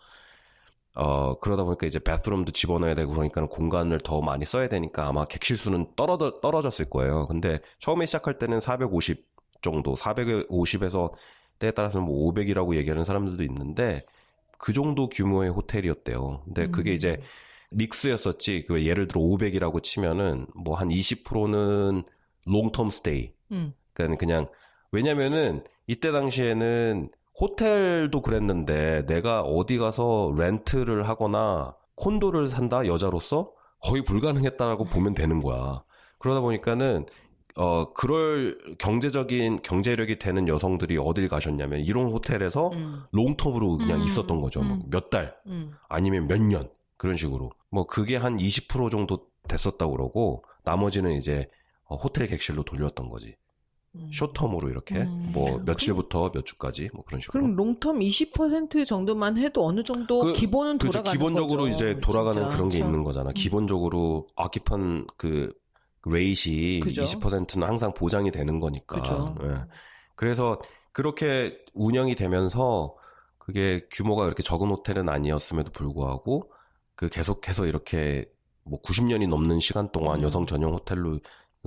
그러다 보니까 이제 바스룸도 집어넣어야 되고 그러니까 공간을 더 많이 써야 되니까 아마 객실 수는 떨어졌을 거예요. 근데 처음에 시작할 때는 450 정도, 450에서 때에 따라서는 뭐 500이라고 얘기하는 사람들도 있는데 그 정도 규모의 호텔이었대요. 근데 그게 이제 믹스였었지. 그 예를 들어 500이라고 치면은 뭐 한 20%는 롱텀 스테이. 그러니까 그냥 왜냐면은 이때 당시에는 호텔도 그랬는데 내가 어디 가서 렌트를 하거나 콘도를 산다 여자로서 거의 불가능했다라고 보면 되는 거야. 그러다 보니까는 그럴 경제력이 되는 여성들이 어딜 가셨냐면 이런 호텔에서 롱텀으로 그냥 있었던 거죠. 뭐 몇 달, 아니면 몇 년, 그런 식으로. 뭐 그게 한 20% 정도 됐었다고 그러고, 나머지는 이제 호텔 객실로 돌렸던 거지. 숏텀으로 이렇게, 뭐 며칠부터 몇 주까지, 뭐 그런 식으로. 그럼 롱텀 20% 정도만 해도 어느 정도 기본은 그렇죠. 돌아가는 기본적으로 거죠. 이제 돌아가는 진짜. 그런 게 그렇죠. 있는 거잖아. 기본적으로 아키판 그 레이시 그죠. 20%는 항상 보장이 되는 거니까. 그죠. 예. 그래서 그렇게 운영이 되면서 그게 규모가 그렇게 적은 호텔은 아니었음에도 불구하고 그 계속해서 이렇게 뭐 90년이 넘는 시간 동안 여성 전용 호텔로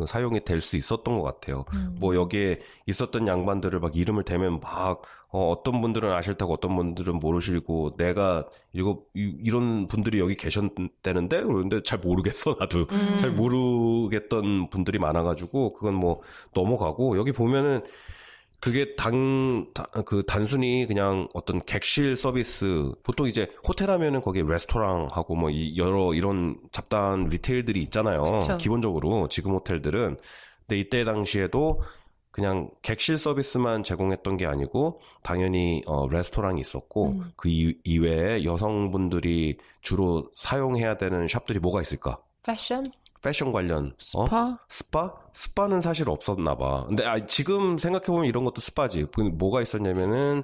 사용이 될 수 있었던 것 같아요. 뭐 여기에 있었던 양반들을 막 이름을 대면 막 어떤 분들은 아실 테고 어떤 분들은 모르시고 내가 이런 분들이 여기 계셨다는데 그런데 잘 모르겠어 나도 잘 모르겠던 분들이 많아가지고 그건 뭐 넘어가고 여기 보면은 그게 단순히 그냥 어떤 객실 서비스, 보통 이제 호텔 하면은 거기에 레스토랑하고 뭐 여러 이런 잡다한 리테일들이 있잖아요. 그쵸. 기본적으로 지금 호텔들은. 근데 이때 당시에도 그냥 객실 서비스만 제공했던 게 아니고 당연히 레스토랑이 있었고 그 이외에 여성분들이 주로 사용해야 되는 샵들이 뭐가 있을까? 패션 관련 스파? 스파는 사실 없었나 봐. 근데 지금 생각해 보면 이런 것도 스파지. 뭐가 있었냐면은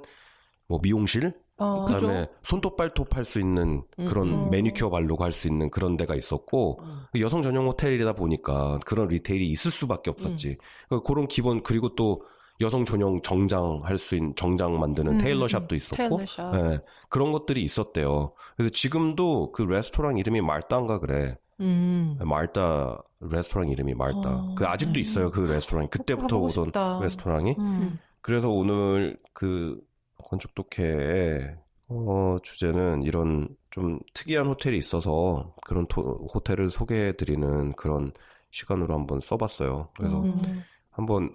뭐 미용실, 그다음에 손톱 발톱 할 수 있는 그런 매니큐어 바르고 할 수 있는 그런 데가 있었고 여성 전용 호텔이다 보니까 그런 리테일이 있을 수밖에 없었지. 그런 기본 그리고 또 여성 전용 정장 할 수 있는 정장 만드는 테일러샵도 있었고 테일러샵. 네, 그런 것들이 있었대요. 그래서 지금도 그 레스토랑 이름이 말따인가 그래. 말따 레스토랑 이름이 말따. 그 아직도 있어요. 그 레스토랑이 그때부터 가보고 오던 싶다. 레스토랑이. 그래서 오늘 그 건축 독해의 주제는 이런 좀 특이한 호텔이 있어서 그런 호텔을 소개해드리는 그런 시간으로 한번 써봤어요. 그래서 한번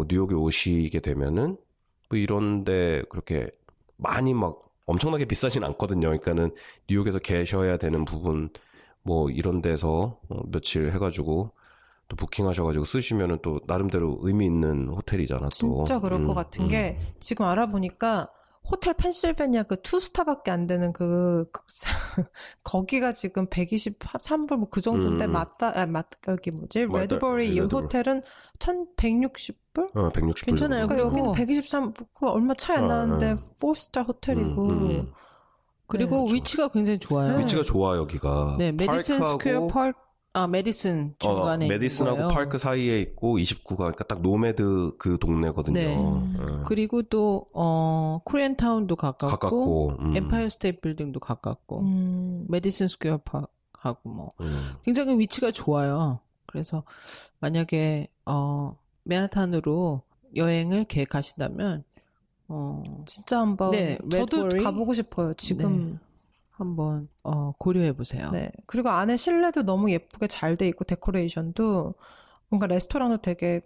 뉴욕에 오시게 되면은 뭐 이런데 그렇게 많이 막 엄청나게 비싸진 않거든요. 그러니까는 뉴욕에서 계셔야 되는 부분 뭐 이런 데서 며칠 해가지고 또 부킹하셔가지고 쓰시면은 또 나름대로 의미 있는 호텔이잖아. 또 진짜 그럴 것 같은 게 지금 알아보니까 호텔 펜실베니아 그 투스타밖에 안 되는 거기가 지금 123불 뭐 그 정도인데 여기 뭐지? 레드버리 이 호텔은 1160불? 160불. 괜찮아요. 그러니까 여기는 123, 얼마 차이 안 나는데 4스타 호텔이고 그리고 네, 위치가 굉장히 좋아요. 위치가 좋아 여기가. 네, 메디슨 스퀘어 파크. 메디슨 중간에 메디슨하고 있는 거예요. 파크 사이에 있고 29가 그러니까 딱 노매드 그 동네거든요. 네. 그리고 또 코리안타운도 가깝고 엠파이어 스테이트 빌딩도 가깝고 메디슨 스퀘어 파크하고 뭐 굉장히 위치가 좋아요. 그래서 만약에 맨하탄으로 여행을 계획하신다면 진짜 한번 네, 저도 레드버리? 가보고 싶어요. 지금 네. 한번 고려해 보세요. 네. 그리고 안에 실내도 너무 예쁘게 잘 돼 있고 데코레이션도 뭔가 레스토랑도 되게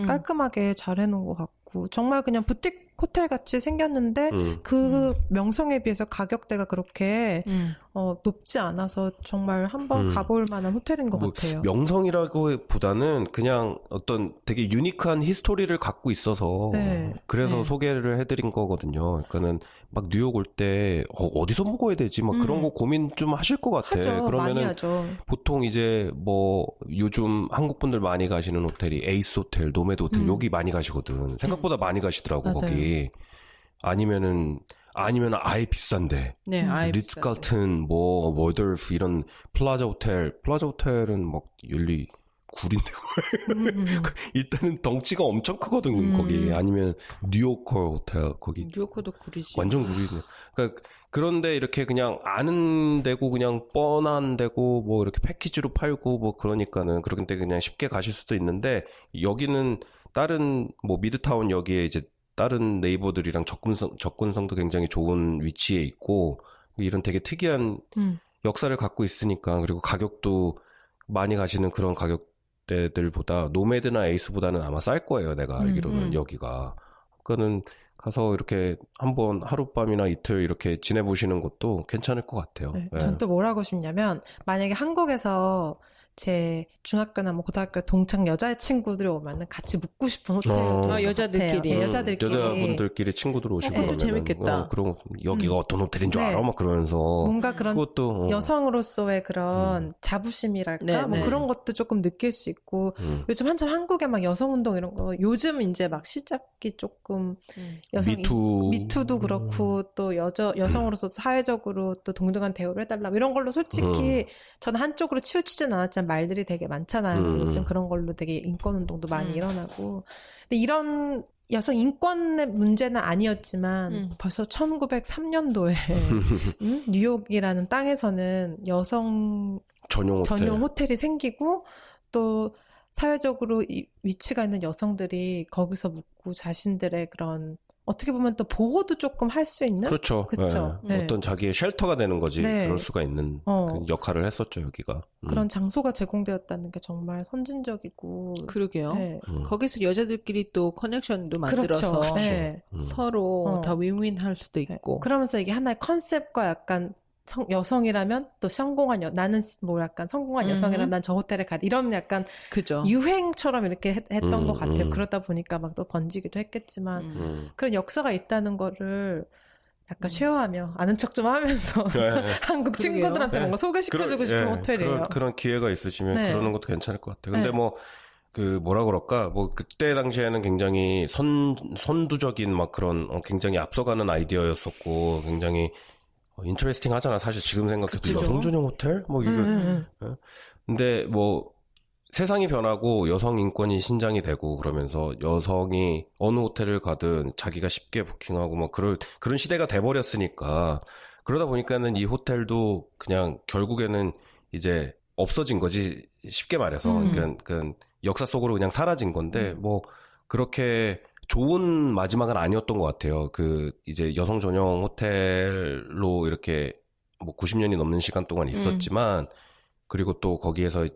깔끔하게 잘 해놓은 것 같고 정말 그냥 부틱 호텔 같이 생겼는데 그 명성에 비해서 가격대가 그렇게 높지 않아서 정말 한번 가볼 만한 호텔인 것 뭐 같아요. 명성이라고 보다는 그냥 어떤 되게 유니크한 히스토리를 갖고 있어서 네. 그래서 네. 소개를 해드린 거거든요. 그러니까는 막 뉴욕 올 때 어디서 묵어야 되지? 막 그런 거 고민 좀 하실 것 같아. 하죠. 많이 그러면은 하죠. 보통 이제 뭐 요즘 한국 분들 많이 가시는 호텔이 에이스 호텔, 노매드 호텔 여기 많이 가시거든. 생각보다 많이 가시더라고 맞아요. 거기. 아니면은 아예 비싼데. 네, 아예 리츠 비싼데. 칼튼, 뭐 월돌프 이런 플라자 호텔은 막 열리 굴인데 일단은 덩치가 엄청 크거든 거기. 아니면 뉴요커 호텔 거기 뉴요커도 구리지. 완전 굴이네. 그러니까 그런데 이렇게 그냥 아는 데고 그냥 뻔한 데고 뭐 이렇게 패키지로 팔고 뭐 그러니까는 그런데 그냥 쉽게 가실 수도 있는데 여기는 다른 뭐 미드타운 여기에 이제 다른 네이버들이랑 접근성도 굉장히 좋은 위치에 있고 이런 되게 특이한 역사를 갖고 있으니까 그리고 가격도 많이 가시는 그런 가격대들보다 노매드나 에이스보다는 아마 쌀 거예요. 내가 알기로는 여기가. 그거는 가서 이렇게 한번 하룻밤이나 이틀 이렇게 지내보시는 것도 괜찮을 것 같아요. 네. 네. 전 또 뭘 하고 싶냐면 만약에 한국에서 제 중학교나 뭐 고등학교 동창 여자친구들이 오면은 같이 묵고 싶은 호텔 여자들끼리. 네, 여자들끼리 여자분들끼리 친구들 오시고 그것도 그러면은 재밌겠다. 그럼 여기가 어떤 호텔인 줄 네. 알아? 막 그러면서 뭔가 그런 그것도 여성으로서의 그런 자부심이랄까 네, 뭐 네. 그런 것도 조금 느낄 수 있고 요즘 한참 한국에 막 여성운동 이런 거 요즘 이제 막 시작이 조금 미투도 그렇고 또 여성으로서 사회적으로 또 동등한 대우를 해달라 이런 걸로 솔직히 저는 한쪽으로 치우치진 않았지만 말들이 되게 많잖아요. 요즘 그런 걸로 되게 인권운동도 많이 일어나고 근데 이런 여성 인권의 문제는 아니었지만 벌써 1903년도에 뉴욕이라는 땅에서는 여성 전용 호텔이 생기고 또 사회적으로 위치가 있는 여성들이 거기서 묵고 자신들의 그런 어떻게 보면 또 보호도 조금 할 수 있는 그렇죠. 그쵸? 네. 네. 어떤 자기의 쉘터가 되는 거지. 네. 그럴 수가 있는 그 역할을 했었죠 여기가. 그런 장소가 제공되었다는 게 정말 선진적이고 그러게요. 네. 거기서 여자들끼리 또 커넥션도 만들어서 그렇죠. 네. 서로 다 윈윈 할 수도 있고. 그러면서 이게 하나의 컨셉과 약간 여성이라면 또 성공한 나는 뭐 약간 성공한 여성이라면 난 저 호텔에 가 이런 약간 그죠. 유행처럼 이렇게 했던 것 같아요. 그러다 보니까 막 또 번지기도 했겠지만 그런 역사가 있다는 거를 약간 쉐어하며 아는 척 좀 하면서 한국 친구들한테 뭔가 소개시켜주고 싶은 호텔이에요. 그런 기회가 있으시면 네. 그러는 것도 괜찮을 것 같아요. 근데 뭐 그 뭐라 그럴까 뭐 그때 당시에는 굉장히 선두적인 막 그런 굉장히 앞서가는 아이디어였었고 굉장히 인터레스팅 하잖아. 사실 지금 생각해도 여성 전용 호텔? 뭐 이거. 근데 뭐 세상이 변하고 여성 인권이 신장이 되고 그러면서 여성이 어느 호텔을 가든 자기가 쉽게 부킹하고 뭐 그런 시대가 돼버렸으니까 그러다 보니까는 이 호텔도 그냥 결국에는 이제 없어진 거지 쉽게 말해서 그러니까 역사 속으로 그냥 사라진 건데 뭐 그렇게 좋은 마지막은 아니었던 것 같아요. 그 이제 여성 전용 호텔로 이렇게 뭐 90년이 넘는 시간 동안 있었지만 그리고 또 거기에서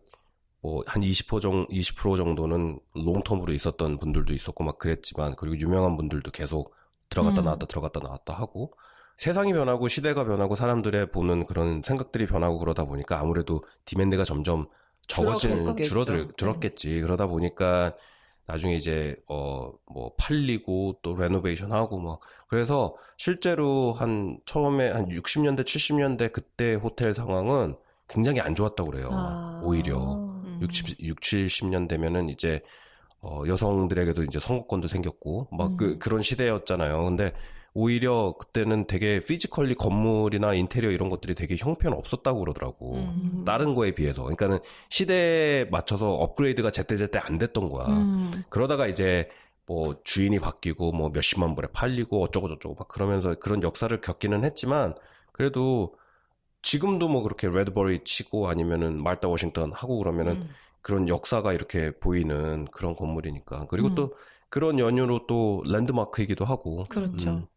뭐 한 20% 정도는 롱텀으로 있었던 분들도 있었고 막 그랬지만 그리고 유명한 분들도 계속 들어갔다 나왔다 하고 세상이 변하고 시대가 변하고 사람들의 보는 그런 생각들이 변하고 그러다 보니까 아무래도 디맨드가 점점 줄었겠지. 그러다 보니까 나중에 이제 뭐 팔리고 또 레노베이션하고 뭐 그래서 실제로 처음에 한 60년대 70년대 그때 호텔 상황은 굉장히 안 좋았다고 그래요. 오히려 60, 70년 되면은 이제 여성들에게도 이제 선거권도 생겼고 막 그런 시대였잖아요. 근데 오히려 그때는 되게 피지컬리 건물이나 인테리어 이런 것들이 되게 형편없었다고 그러더라고. 다른 거에 비해서. 그러니까는 시대에 맞춰서 업그레이드가 제때제때 안 됐던 거야. 그러다가 이제 뭐 주인이 바뀌고 뭐 몇십만 불에 팔리고 어쩌고저쩌고 막 그러면서 그런 역사를 겪기는 했지만 그래도 지금도 뭐 그렇게 레드버리 치고 아니면은 말타 워싱턴 하고 그러면은 그런 역사가 이렇게 보이는 그런 건물이니까. 그리고 또 그런 연유로 또 랜드마크이기도 하고. 그렇죠.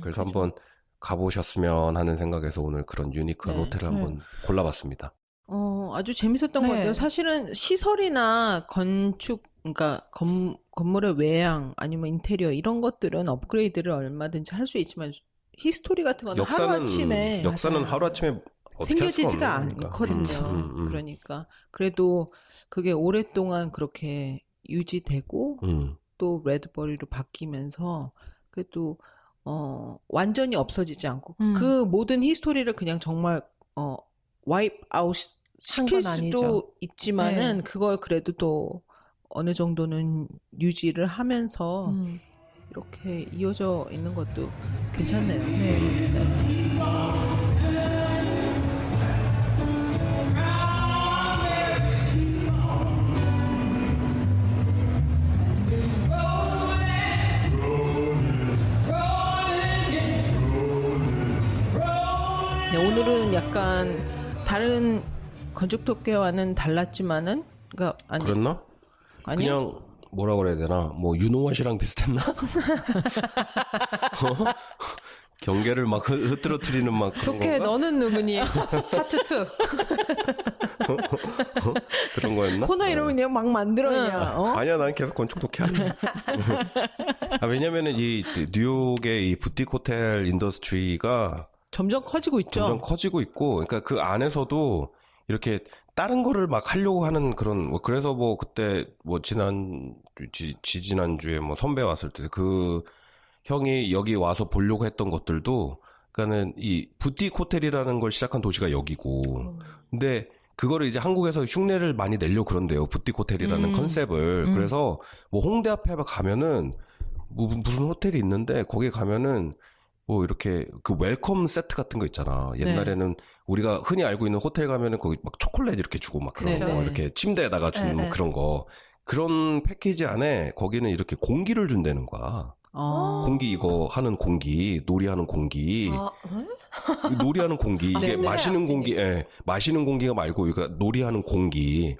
그래서 한번 가보셨으면 하는 생각에서 오늘 그런 유니크한 호텔을 한번 골라봤습니다. 아주 재밌었던 것 같아요. 사실은 시설이나 건축, 그러니까 건물의 외양 아니면 인테리어 이런 것들은 업그레이드를 얼마든지 할 수 있지만 히스토리 같은 건 하루아침에 역사는 하루아침에 생겨지지가 않거든요. 그러니까 그래도 그게 오랫동안 그렇게 유지되고 또 레드버리로 바뀌면서 그래도 완전히 없어지지 않고 그 모든 히스토리를 그냥 정말 와이프 아웃 시킬 수도 아니죠. 있지만은 네. 그걸 그래도 또 어느 정도는 유지를 하면서 이렇게 이어져 있는 것도 괜찮네요. 네. 네, 오늘은 약간 다른 건축토끼와는 달랐지만은 그러니까 아니 그랬나? 아니요? 그냥 뭐라 그래야 되나? 뭐 유노왓이랑 비슷했나? 경계를 막 흐트러뜨리는 막 그런 좋게 건가? 너는 누구니? 파트 2. 그런 거였나? 코너 이름을 그냥 막 만들었냐? 아니야, 난 계속 건축 독해 할래. 왜냐면은 이 뉴욕의 이 부티크 호텔 인더스트리가 점점 커지고 있죠. 점점 커지고 있고, 그러니까 그 안에서도 이렇게 다른 거를 막 하려고 하는 그런, 뭐, 그래서 뭐, 그때, 뭐, 지난주에 뭐, 선배 왔을 때, 그, 형이 여기 와서 보려고 했던 것들도, 그니까는 이 부티크 호텔이라는 걸 시작한 도시가 여기고, 근데, 그거를 이제 한국에서 흉내를 많이 내려고 그런대요. 부티크 호텔이라는 컨셉을. 그래서, 뭐, 홍대 앞에 가면은, 무슨 호텔이 있는데, 거기 가면은, 뭐 이렇게 그 웰컴 세트 같은 거 있잖아. 옛날에는 우리가 흔히 알고 있는 호텔 가면은 거기 막 초콜릿 이렇게 주고 막 그런 거 이렇게 침대에다가 주는 뭐 그런 거. 그런 패키지 안에 거기는 이렇게 공기를 준다는 거야. 공기 이거 하는 공기, 놀이하는 공기. 놀이하는 공기. 이게 마시는 공기, 마시는 공기가 말고 이거 놀이하는 공기.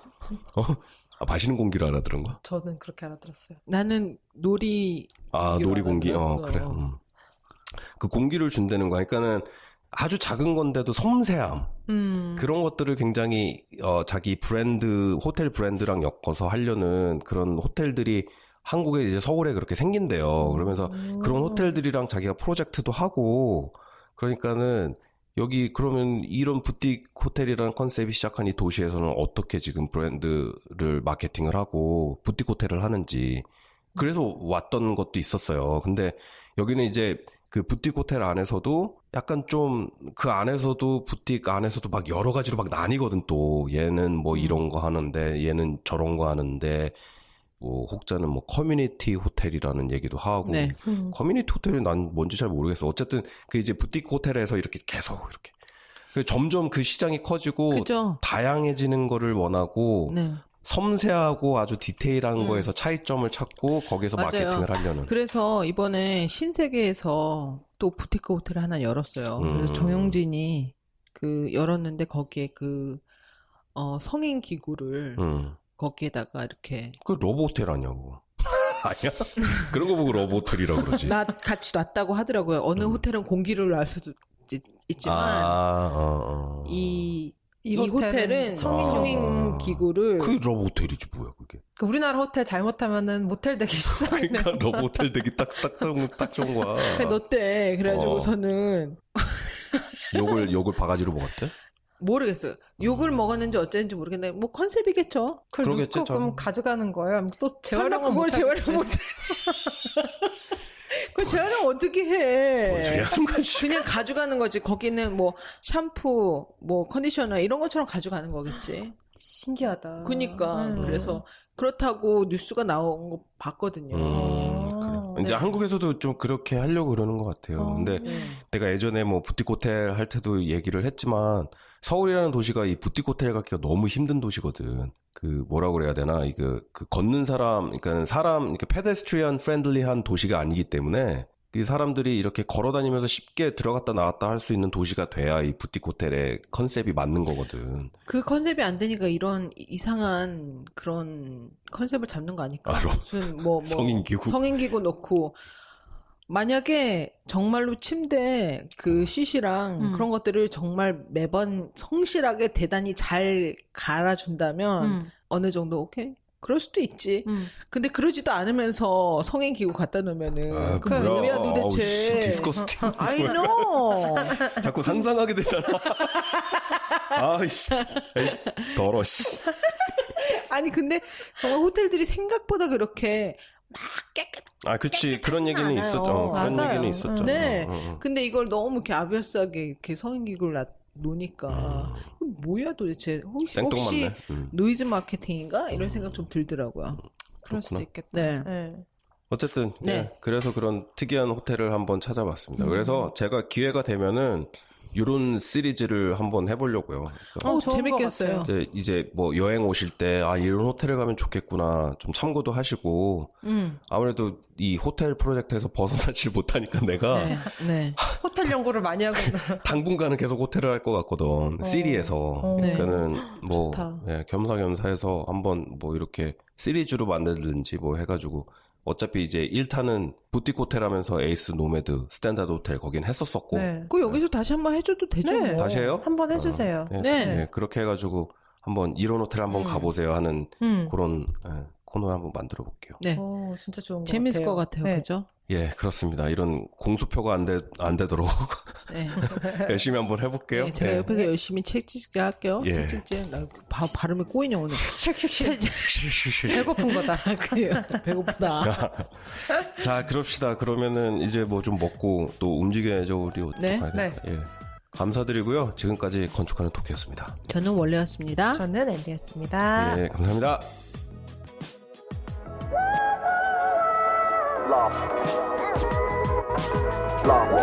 마시는 공기를 알아들은 거야? 저는 그렇게 알아들었어요. 나는 놀이 놀이 공기. 그래. 그 공기를 준다는 거야. 그러니까는 아주 작은 건데도 섬세함. 그런 것들을 굉장히, 자기 브랜드, 호텔 브랜드랑 엮어서 하려는 그런 호텔들이 한국에 이제 서울에 그렇게 생긴대요. 그러면서 그런 호텔들이랑 자기가 프로젝트도 하고, 그러니까는 여기 그러면 이런 부티크 호텔이라는 컨셉이 시작한 이 도시에서는 어떻게 지금 브랜드를 마케팅을 하고 부티크 호텔을 하는지. 그래서 왔던 것도 있었어요. 근데 여기는 이제 그 부티크 호텔 안에서도 약간 좀 그 안에서도 부티크 안에서도 막 여러 가지로 막 나뉘거든 또. 얘는 뭐 이런 거 하는데 얘는 저런 거 하는데 뭐 혹자는 뭐 커뮤니티 호텔이라는 얘기도 하고. 네. 커뮤니티 호텔이 난 뭔지 잘 모르겠어. 어쨌든 그 이제 부티크 호텔에서 이렇게 계속 이렇게 점점 그 시장이 커지고 그죠? 다양해지는 거를 원하고 네. 섬세하고 아주 디테일한 거에서 차이점을 찾고 거기서 맞아요. 마케팅을 하려는. 그래서 이번에 신세계에서 또 부티크 호텔을 하나 열었어요. 그래서 정영진이 그 열었는데 거기에 그 성인 기구를 거기에다가 이렇게 그 로봇 호텔 아니냐고. 아니야? 그런 거 보고 로봇 호텔이라고 그러지. 같이 놨다고 하더라고요. 어느 호텔은 공기를 놔 수도 있지만 이 호텔은 성인 기구를 그 로봇 호텔이지 뭐야 그게. 그 우리나라 호텔 잘못하면은 모텔 되기 쉽상이네. 그러니까 로봇 호텔 되기 딱 좋은 거야. 넣었대. 그래가지고서는 욕을 바가지로 먹었대? 모르겠어요. 욕을 먹었는지 어쨌는지 모르겠는데 뭐 컨셉이겠죠. 그걸 그러겠지, 넣고 그럼 가져가는 거예요. 또 재활용을 그걸 재활용 못해. 그걸 재활용 어떻게 해? 뭔 소리 하는 거지? 그냥 가져가는 거지. 거기는 뭐 샴푸, 뭐 컨디셔너 이런 것처럼 가져가는 거겠지. 신기하다. 그러니까 그래서 그렇다고 뉴스가 나온 거 봤거든요. 그래. 이제 한국에서도 좀 그렇게 하려고 그러는 것 같아요. 근데 내가 예전에 뭐 부티크 호텔 할 때도 얘기를 했지만 서울이라는 도시가 이 부티크 호텔 갖기가 너무 힘든 도시거든. 그 뭐라고 그래야 되나 그 걷는 사람, 그러니까 사람 이렇게 페데스트리안 프렌들리한 도시가 아니기 때문에 이 사람들이 이렇게 걸어다니면서 쉽게 들어갔다 나왔다 할 수 있는 도시가 돼야 이 부티크 호텔의 컨셉이 맞는 거거든. 그 컨셉이 안 되니까 이런 이상한 그런 컨셉을 잡는 거 아닐까? 무슨 뭐 성인기구 놓고 만약에 정말로 침대 그 쉿이랑 그런 것들을 정말 매번 성실하게 대단히 잘 갈아준다면 어느 정도 오케이? 그럴 수도 있지. 근데 그러지도 않으면서 성행기구 갖다 놓으면은 그 뭐야 도대체. 디스커스팅. I know. 자꾸 상상하게 되잖아. 아이씨. 더러 씨. 아니 근데 정말 호텔들이 생각보다 그렇게 막 그치. 그런 얘기는 않아요. 있었죠. 그런 맞아요. 얘기는 있었죠. 네. 근데 이걸 너무 이렇게 아비아스하게 이렇게 성인기구를 놓으니까 뭐야 도대체 혹시 생뚱맞네. 노이즈 마케팅인가 이런 생각 좀 들더라고요. 그럴 수도 있겠다. 네. 네. 어쨌든 네. 예, 그래서 그런 특이한 호텔을 한번 찾아봤습니다. 그래서 제가 기회가 되면은 이런 시리즈를 한번 해보려고요. 좋은 재밌겠어요. 것 같아요. 이제 뭐 여행 오실 때 이런 호텔에 가면 좋겠구나 좀 참고도 하시고 아무래도 이 호텔 프로젝트에서 벗어나질 못하니까 내가 네. 호텔 연구를 많이 하고 있는. 당분간은 계속 호텔을 할 것 같거든. 시리에서. 네. 그러니까는 뭐 좋다. 예, 겸사겸사해서 한번 뭐 이렇게 시리즈로 만들든지 뭐 해가지고 어차피 이제 1탄은 부티크 호텔 하면서 에이스 노매드 스탠다드 호텔 거긴 했었었고 네. 그 여기서 다시 한번 해줘도 되죠. 네. 뭐. 다시 해요? 한번 해주세요. 예, 네. 예, 그렇게 해가지고 한번 이런 호텔 한번 가보세요 하는 그런 코너 한번 만들어 볼게요. 네. 오, 진짜 좋은 것 재밌을 같아요. 것 같아요. 네. 그죠? 예, 그렇습니다. 이런 공수표가 안 되도록 네. 열심히 한번 해볼게요. 네, 제가 예. 옆에서 열심히 책 찍게 할게요. 예. 책 찍지. 나 발음이 꼬이냐 오늘. 배고픈 거다. 그래요. 배고프다. 자, 그럽시다. 그러면은 이제 뭐 좀 먹고 또 움직여야죠. 우리 네. 가야 되니까. 예. 감사드리고요. 지금까지 건축하는 토끼였습니다. 저는 원래였습니다. 저는 앤디였습니다. 예, 감사합니다. Love. Love.